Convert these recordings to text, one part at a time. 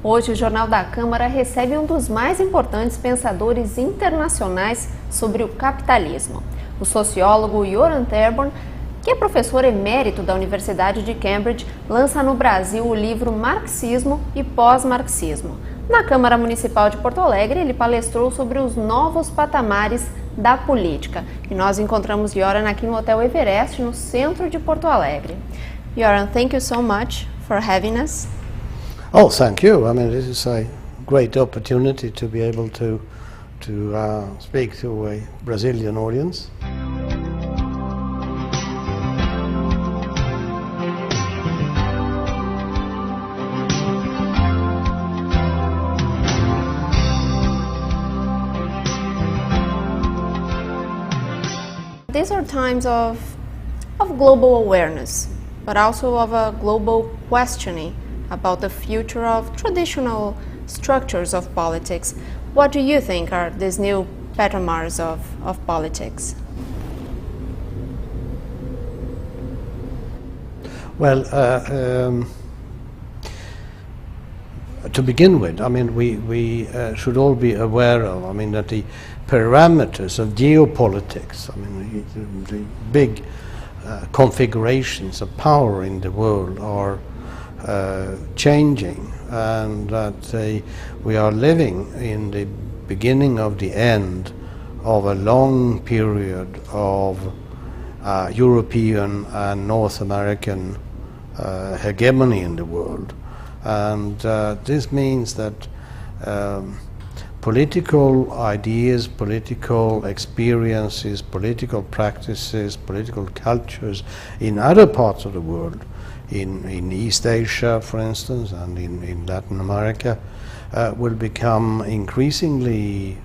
Hoje, o Jornal da Câmara recebe um dos mais importantes pensadores internacionais sobre o capitalismo, o sociólogo Göran Therborn, que é professor emérito da Universidade de Cambridge, lança no Brasil o livro Marxismo e Pós-Marxismo. Na Câmara Municipal de Porto Alegre, ele palestrou sobre os novos patamares da política. E nós encontramos Göran aqui no Hotel Everest, no centro de Porto Alegre. Göran, thank you so much for having us. Oh, thank you. I mean, this is a great opportunity to be able to speak to a Brazilian audience. These are times of global awareness, but also of a global questioning about the future of traditional structures of politics. What do you think are these new patterns of politics? Well, to begin with, I mean, we should all be aware of, I mean, that the parameters of geopolitics, I mean, the big configurations of power in the world are changing, and that we are living in the beginning of the end of a long period of European and North American hegemony in the world. And this means that political ideas, political experiences, political practices, political cultures in other parts of the world, in East Asia, for instance, and in Latin America, will become increasingly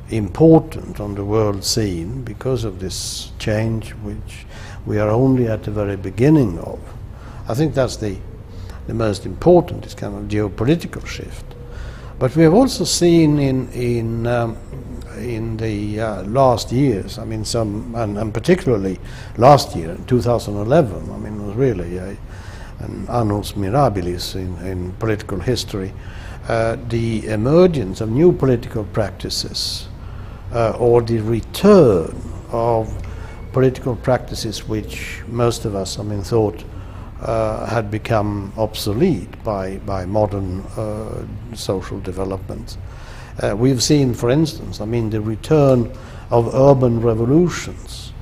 important on the world scene because of this change, which we are only at the very beginning of. I think that's the most important, this kind of geopolitical shift. But we have also seen in the last years, I mean, and particularly last year, 2011, I mean, was really an annus mirabilis in political history, the emergence of new political practices, or the return of political practices which most of us, I mean, thought had become obsolete by modern social development. We've seen, for instance, I mean, the return of urban revolutions,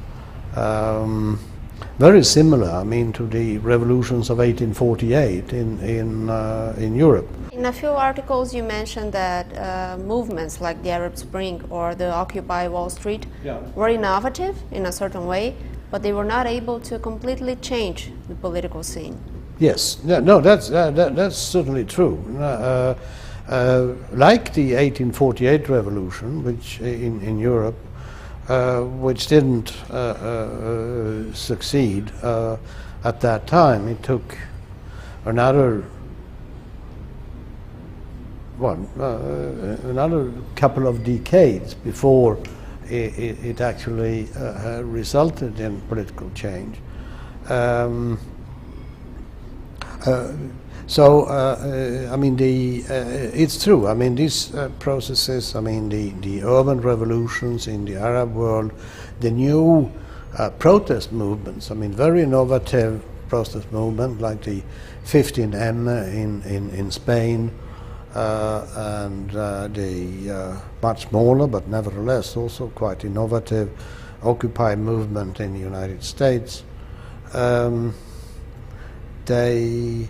very similar, I mean, to the revolutions of 1848 in Europe. In a few articles you mentioned that movements like the Arab Spring or the Occupy Wall Street were innovative in a certain way, but they were not able to completely change the political scene. Yes, no, that's certainly true. Like the 1848 revolution, which in Europe, which didn't succeed at that time, it took another couple of decades before it actually resulted in political change. I mean, it's true. I mean, these processes, I mean, the urban revolutions in the Arab world, the new protest movements, I mean, very innovative protest movement like the 15M in Spain, and the much smaller but nevertheless also quite innovative Occupy movement in the United States. They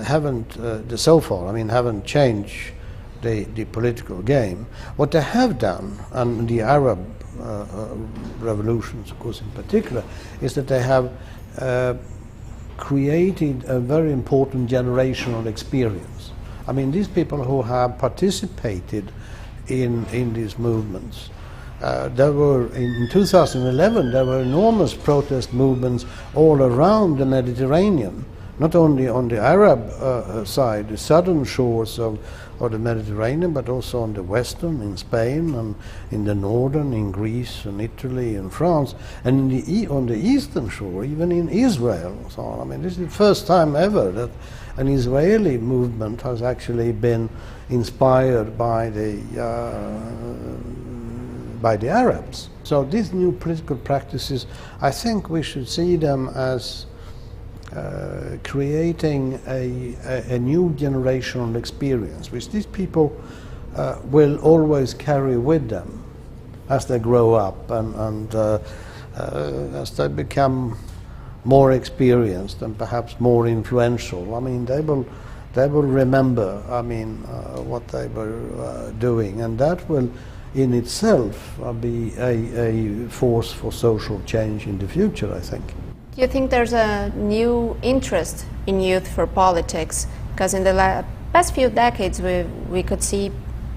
haven't so far, I mean, haven't changed the political game. What they have done, and the Arab revolutions, of course, in particular, is that they have created a very important generational experience. I mean, these people who have participated in these movements, there were, in 2011, there were enormous protest movements all around the Mediterranean, not only on the Arab side, the southern shores of of the Mediterranean, but also on the western, in Spain, and in the northern, in Greece and Italy and France, and on the eastern shore, even in Israel. So I mean, this is the first time ever that an Israeli movement has actually been inspired by the Arabs. So these new political practices, I think we should see them as creating a new generational experience, which these people will always carry with them as they grow up and as they become more experienced and perhaps more influential. I mean, they will remember, I mean, what they were doing, and that will in itself be a force for social change in the future, I think. Do you think there's a new interest in youth for politics? Because in the past few decades we could see,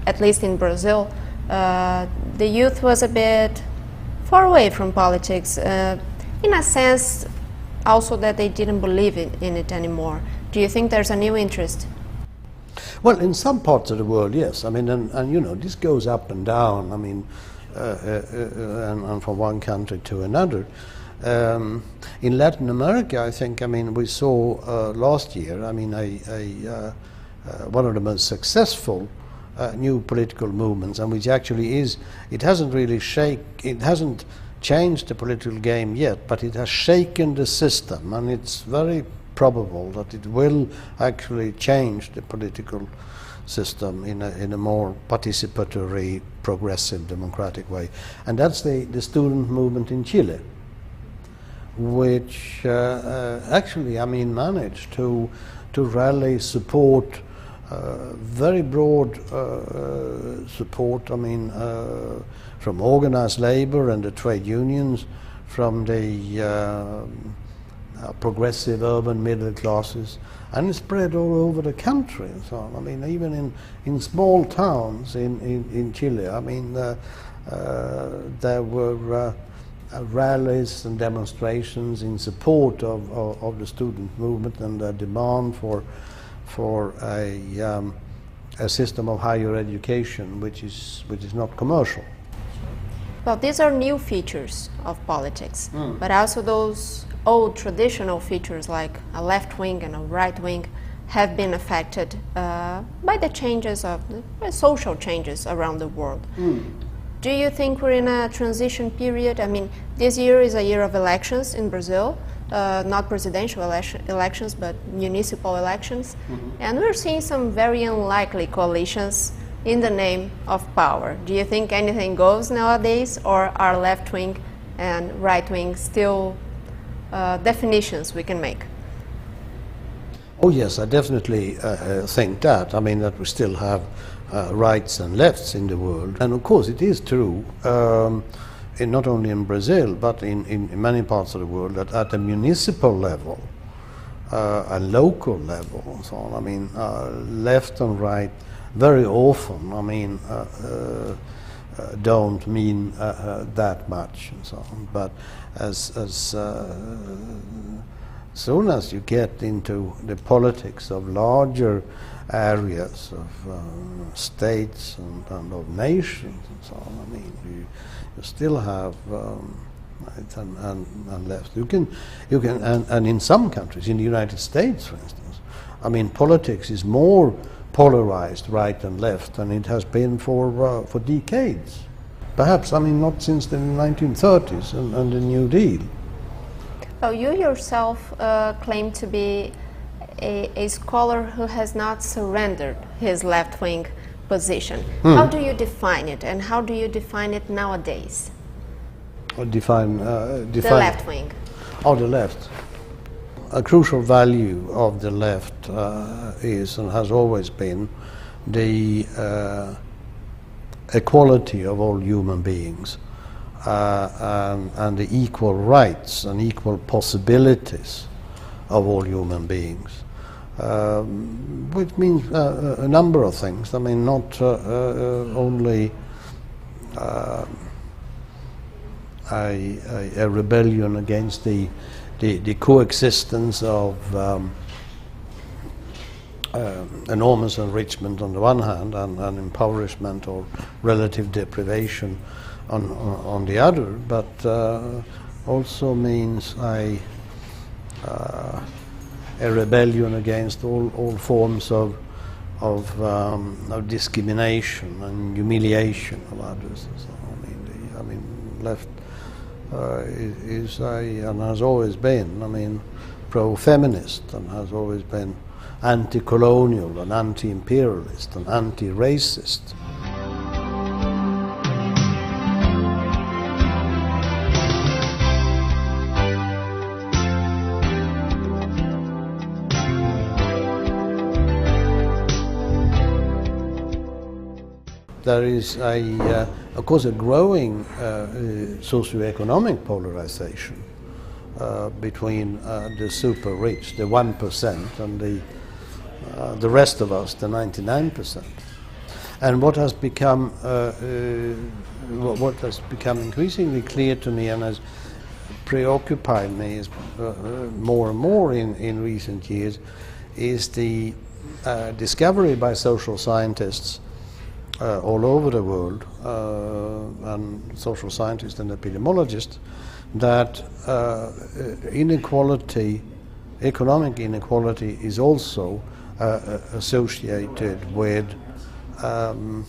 at least in Brazil, the youth was a bit far away from politics, in a sense also that they didn't believe in it anymore. Do you think there's a new interest? Well, in some parts of the world, yes. I mean, and you know, this goes up and down, I mean, and from one country to another. In Latin America, I think, I mean, we saw last year, I mean, one of the most successful new political movements, and which actually is, it hasn't changed the political game yet, but it has shaken the system, and it's very probable that it will actually change the political system in a more participatory, progressive, democratic way. And that's the student movement in Chile, which actually, I mean, managed to rally support, very broad support, I mean, from organized labor and the trade unions, from the progressive urban middle classes, and it spread all over the country and so on. I mean, even in small towns in Chile, I mean, there were rallies and demonstrations in support of the student movement and the demand for a system of higher education which is not commercial. Well, these are new features of politics, but also those old traditional features like a left wing and a right wing have been affected by the changes of the social changes around the world. Do you think we're in a transition period? I mean, this year is a year of elections in Brazil, not presidential elections, but municipal elections. And we're seeing some very unlikely coalitions in the name of power. Do you think anything goes nowadays, or are left wing and right wing still definitions we can make? Oh yes, I definitely think that. I mean, that we still have rights and lefts in the world. And of course it is true, not only in Brazil, but in many parts of the world, that at the municipal level, and local level, and so on, I mean, left and right very often, I mean, don't mean that much and so on. But as soon as you get into the politics of larger areas of states and of nations and so on, I mean, you still have right and left. You can and in some countries, in the United States, for instance, I mean, politics is more polarized, right and left, than it has been for decades. Perhaps, I mean, not since the 1930s and the New Deal. Well, you yourself claim to be a scholar who has not surrendered his left-wing position. How do you define it, and how do you define it nowadays? Define the left wing. Oh, the left. A crucial value of the left is and has always been the equality of all human beings and the equal rights and equal possibilities of all human beings, which means a number of things. I mean, not only a rebellion against the coexistence of enormous enrichment on the one hand and impoverishment or relative deprivation on the other, but also means a rebellion against all forms of discrimination and humiliation of others. So, I mean, left is and has always been, pro-feminist, and has always been anti-colonial and anti-imperialist and anti-racist. There is of course, a growing socioeconomic polarization between the super rich, the 1%, and the rest of us, the 99%. And what has become increasingly clear to me and has preoccupied me is more and more in recent years is the discovery by social scientists all over the world, and social scientists and epidemiologists, that economic inequality is also associated with an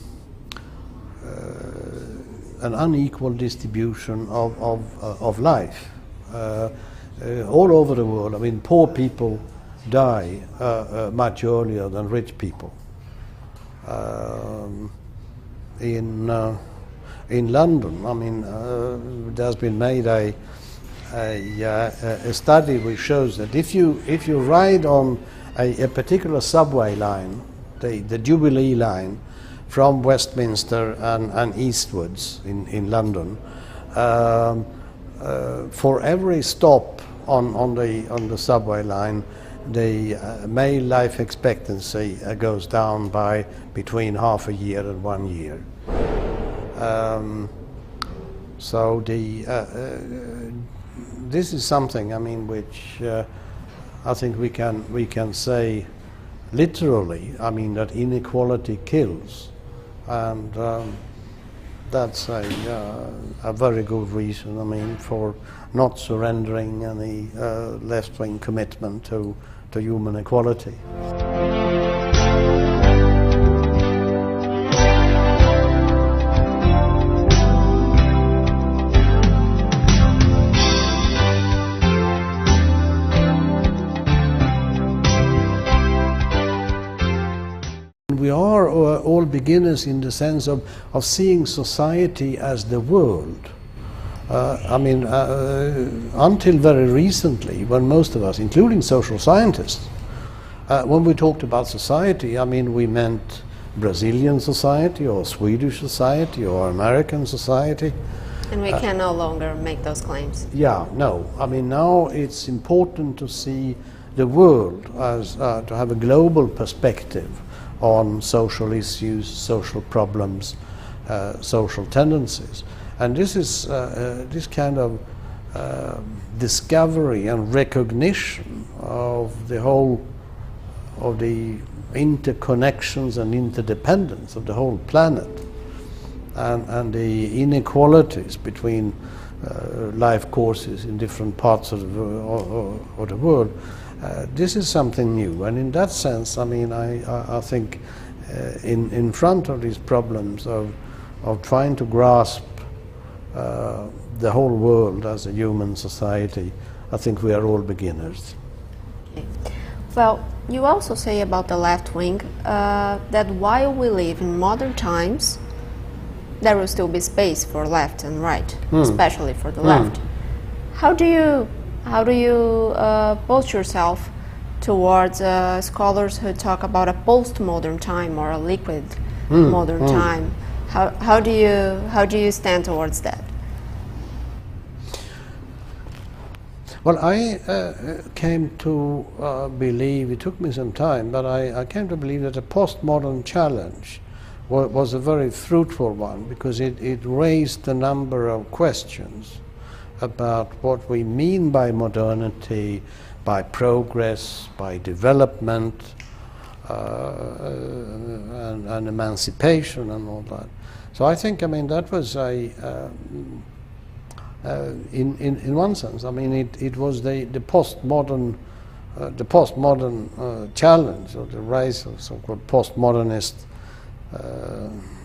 unequal distribution of life. All over the world, poor people die much earlier than rich people. In London, there's been made a study which shows that if you ride on a particular subway line, the Jubilee line, from Westminster and eastwards in London, for every stop on the subway line, the male life expectancy goes down by between half a year and 1 year. So this is something, which I think we can say literally, that inequality kills, and that's a very good reason, for not surrendering any left-wing commitment to human equality. We are all beginners in the sense of seeing society as the world. Until very recently, when most of us, including social scientists, when we talked about society, we meant Brazilian society or Swedish society or American society. And we can no longer make those claims. Yeah, no. Now it's important to see the world as to have a global perspective on social issues, social problems, social tendencies. And this is this kind of discovery and recognition of the whole of the interconnections and interdependence of the whole planet, and the inequalities between life courses in different parts of the world. This is something new, and in that sense, I think in front of these problems of trying to grasp the whole world as a human society, I think we are all beginners. Okay. Well, you also say about the left wing that while we live in modern times, there will still be space for left and right, especially for the left. How do you post yourself towards scholars who talk about a postmodern time or a liquid modern time? How do you stand towards that? Well, I came to believe, it took me some time, but I came to believe that the postmodern challenge was a very fruitful one, because it raised a number of questions about what we mean by modernity, by progress, by development, and emancipation and all that. So I think, I mean, that was in one sense, I mean, it was the postmodern challenge, or the rise of so-called postmodernist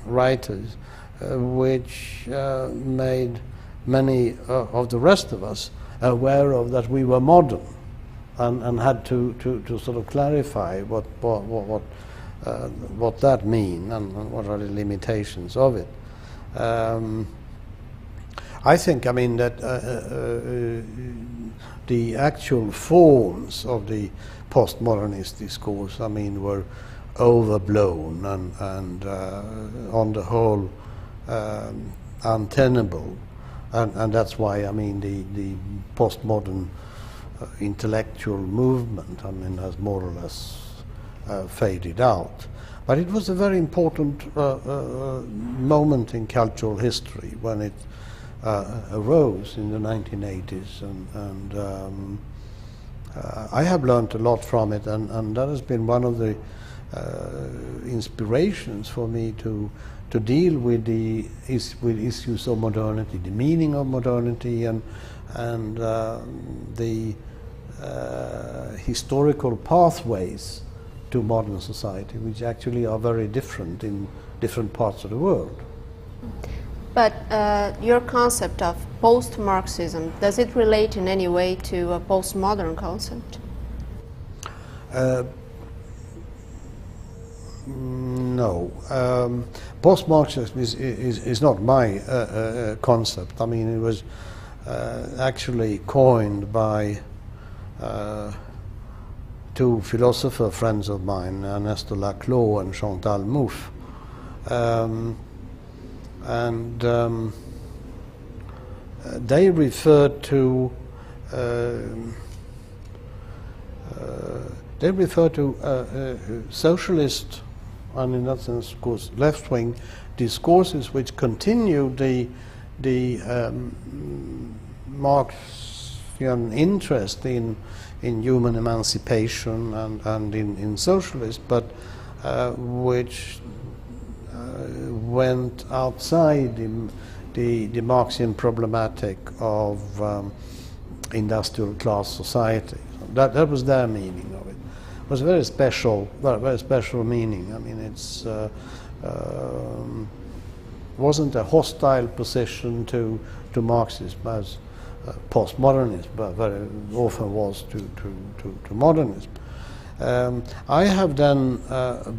writers, which made many of the rest of us aware of that we were modern, and had to sort of clarify what that mean, and what are the limitations of it. I think, I mean, that the actual forms of the postmodernist discourse, I mean, were overblown and on the whole untenable, and that's why, I mean, the postmodern intellectual movement, I mean, has more or less faded out. But it was a very important moment in cultural history when it arose in the 1980s, and I have learned a lot from it, and that has been one of the inspirations for me to deal with with issues of modernity, the meaning of modernity, and the historical pathways to modern society, which actually are very different in different parts of the world. But your concept of post-Marxism, does it relate in any way to a postmodern concept? No. Post-Marxism is not my concept. I mean, it was actually coined by two philosopher friends of mine, Ernesto Laclau and Chantal Mouffe. They referred to socialist, and in that sense, of course, left-wing discourses which continued the Marxian interest in human emancipation and in socialism, but which went outside the Marxian problematic of industrial class society. That was their meaning of it. It was a very special meaning. I mean, it's wasn't a hostile position to Marxism as postmodernism, but very often was to modernism. I have then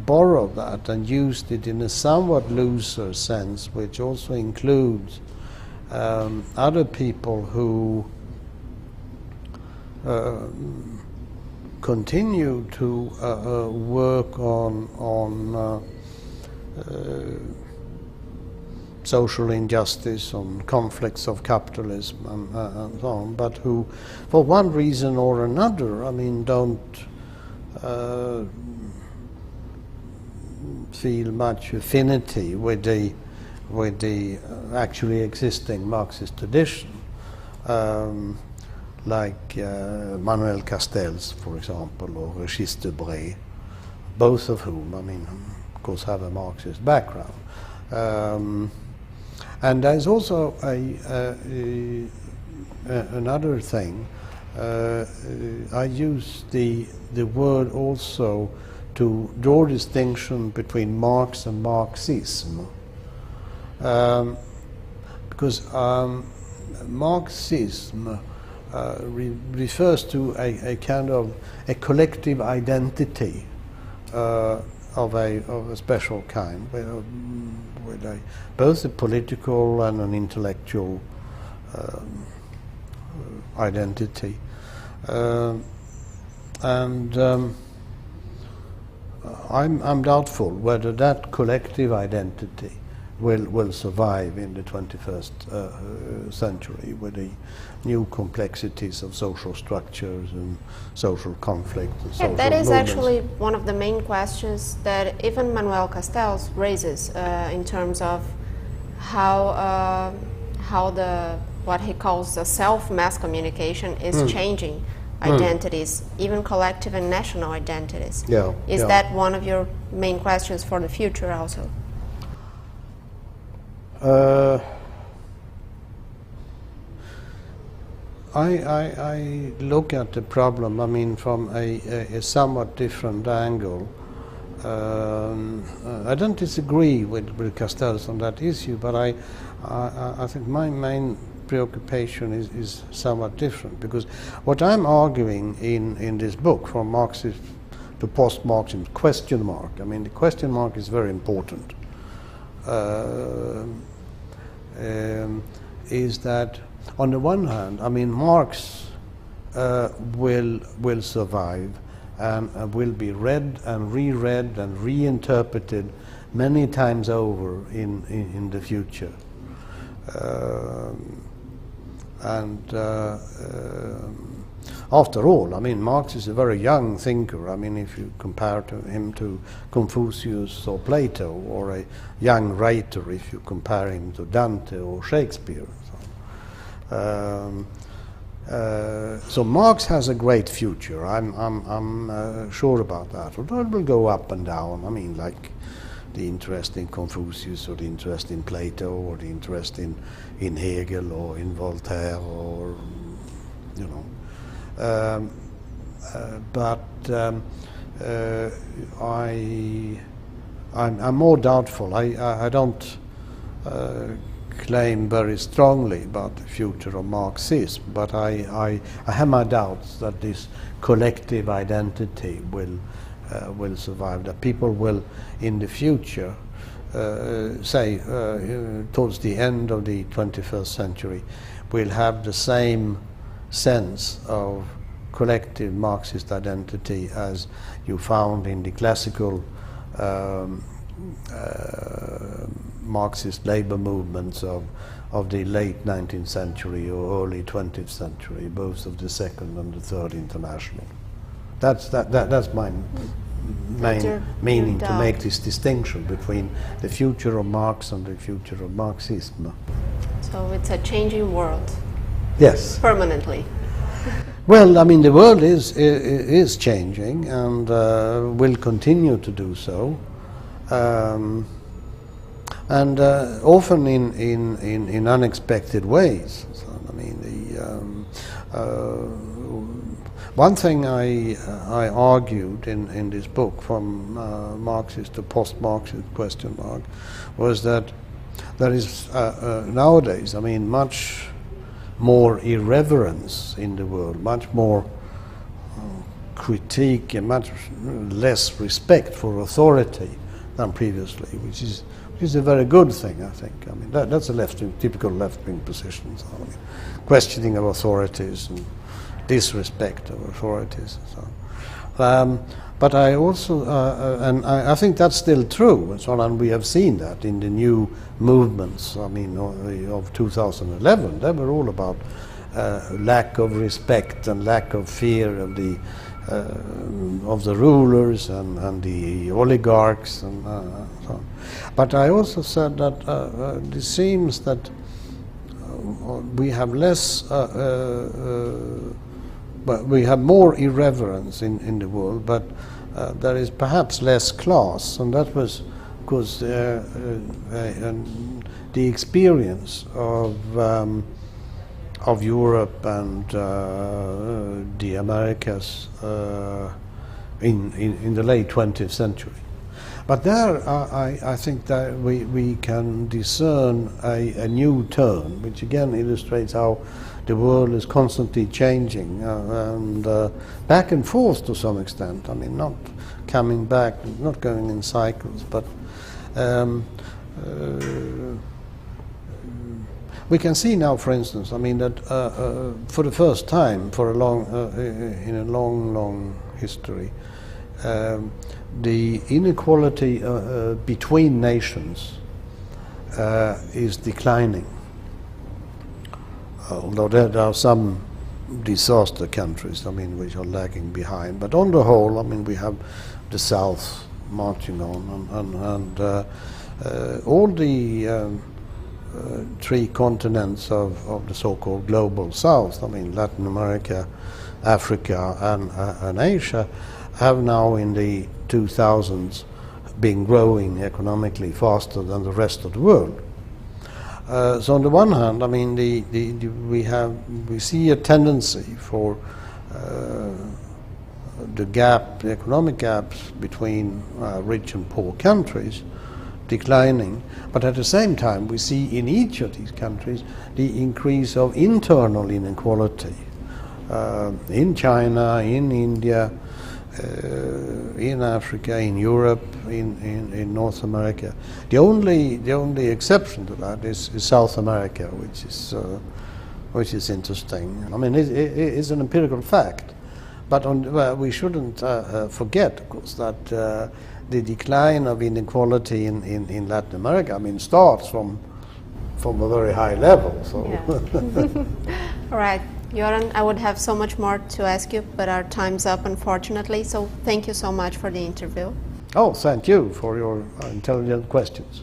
borrowed that and used it in a somewhat looser sense, which also includes other people who continue to work on social injustice, on conflicts of capitalism, and so on, but who, for one reason or another, I mean, don't feel much affinity with the actually existing Marxist tradition, like Manuel Castells, for example, or Régis Debray, both of whom, I mean, of course, have a Marxist background. And there's also another thing. I use the word also to draw distinction between Marx and Marxism, because Marxism refers to a kind of a collective identity of a special kind, with both a political and an intellectual identity, and I'm doubtful whether that collective identity will survive in the 21st century, with the new complexities of social structures and social conflict and social that is movements. actually one of the main questions that even Manuel Castells raises in terms of how what he calls the self-mass communication is changing identities, even collective and national identities. Is that one of your main questions for the future also? I look at the problem, I mean, from a somewhat different angle. I don't disagree with Castells on that issue, but I think my main preoccupation is somewhat different, because what I'm arguing in this book, from Marxist to post-Marxism, question mark, I mean, the question mark is very important, is that on the one hand, I mean, Marx will survive and will be read and reread and reinterpreted many times over in the future. After all, I mean, Marx is a very young thinker. I mean, if you compare him to Confucius or Plato, or a young writer if you compare him to Dante or Shakespeare. So Marx has a great future. I'm sure about that. Although it will go up and down. I mean, like the interest in Confucius, or the interest in Plato, or the interest in Hegel, or in Voltaire, or you know. I'm more doubtful. I don't claim very strongly about the future of Marxism, but I have my doubts that this collective identity will survive, that people will in the future, say towards the end of the 21st century, will have the same sense of collective Marxist identity as you found in the classical Marxist labor movements of the late 19th century or early 20th century, both of the Second and the Third International. That's my main meaning, to make this distinction between the future of Marx and the future of Marxism. So it's a changing world. Yes. Permanently. Well, I mean, the world is changing and will continue to do so. And often in unexpected ways. So, I mean, one thing I argued in this book, from Marxist to post-Marxist question mark, was that there is nowadays, I mean, much more irreverence in the world, much more critique and much less respect for authority than previously, which is a very good thing, I think. I mean, that's a typical left-wing position. So, I mean, questioning of authorities and disrespect of authorities and so on. But I also, and I think that's still true, and so on, and we have seen that in the new movements, I mean, of 2011. They were all about lack of respect and lack of fear of the rulers and the oligarchs and so on. But I also said that it seems that we have less, but we have more irreverence in the world, but there is perhaps less class, and that was because the experience of Europe and the Americas in the late 20th century. But there I think that we can discern a new turn, which again illustrates how the world is constantly changing and back and forth to some extent. I mean, not coming back, not going in cycles, but we can see now, for instance, I mean, that for the first time for a long, in a long history, the inequality between nations is declining. Although there are some disaster countries, I mean, which are lagging behind. But on the whole, I mean, we have the South marching on, and all the three continents of the so-called global South, I mean, Latin America, Africa and Asia, have now in the 2000s been growing economically faster than the rest of the world. So on the one hand, I mean, we see a tendency for the economic gaps between rich and poor countries declining, but at the same time we see in each of these countries the increase of internal inequality in China, in India, in Africa, in Europe, in North America. The only exception to that is South America, which is interesting. I mean, it is an empirical fact, but we shouldn't forget, of course, that the decline of inequality in Latin America, I mean, starts from a very high level. So. Yeah. All right. Joran, I would have so much more to ask you, but our time's up, unfortunately, so thank you so much for the interview. Oh, thank you for your intelligent questions.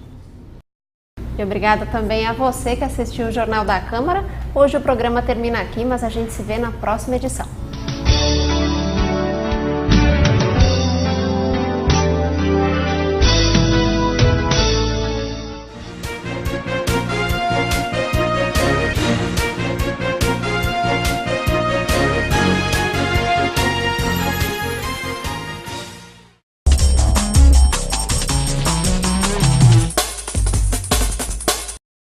E obrigada também a você que assistiu o Jornal da Câmara. Hoje o programa termina aqui, mas a gente se vê na próxima edição.